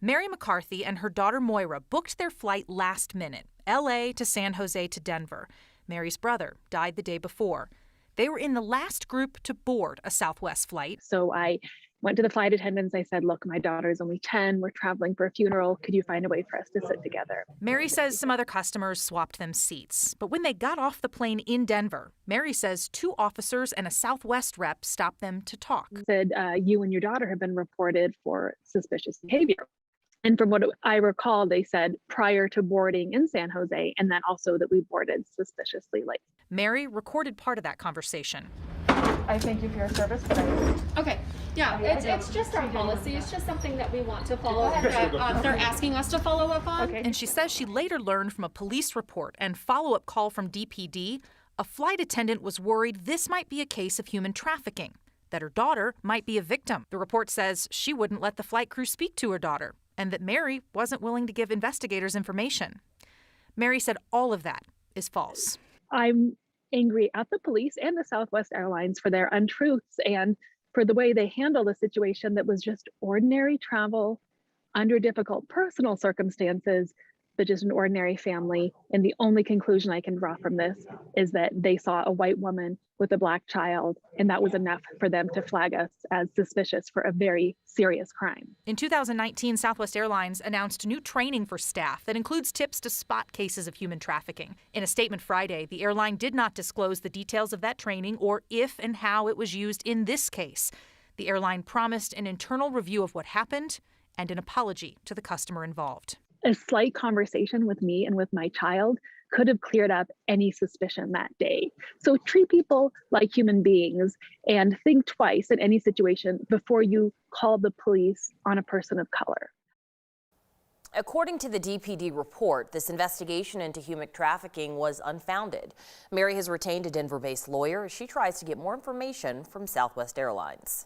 Mary MacCarthy and her daughter Moira booked their flight last minute, L.A. to San Jose to Denver. Mary's brother died the day before. They were in the last group to board a Southwest flight. So I went to the flight attendants. I said, look, my daughter's only 10. We're traveling for a funeral. Could you find a way for us to sit together? Mary says some other customers swapped them seats. But when they got off the plane in Denver, Mary says 2 officers and a Southwest rep stopped them to talk. Said, you and your daughter have been reported for suspicious behavior. And from what I recall, they said prior to boarding in San Jose, and then also that we boarded suspiciously late. Mary recorded part of that conversation. I thank you for your service, but Okay, yeah, it's just our policy. It's just something that we want to follow up that they're asking us to follow up on. Okay. And she says she later learned from a police report and follow-up call from DPD, a flight attendant was worried this might be a case of human trafficking, that her daughter might be a victim. The report says she wouldn't let the flight crew speak to her daughter, and that Mary wasn't willing to give investigators information. Mary said all of that is false. I'm angry at the police and the Southwest Airlines for their untruths and for the way they handled a situation that was just ordinary travel under difficult personal circumstances, but just an ordinary family. And the only conclusion I can draw from this is that they saw a white woman with a black child, and that was enough for them to flag us as suspicious for a very serious crime. In 2019, Southwest Airlines announced new training for staff that includes tips to spot cases of human trafficking. In a statement Friday, the airline did not disclose the details of that training or if and how it was used in this case. The airline promised an internal review of what happened and an apology to the customer involved. A slight conversation with me and with my child could have cleared up any suspicion that day. So treat people like human beings and think twice in any situation before you call the police on a person of color. According to the DPD report, this investigation into human trafficking was unfounded. Mary has retained a Denver-based lawyer as she tries to get more information from Southwest Airlines.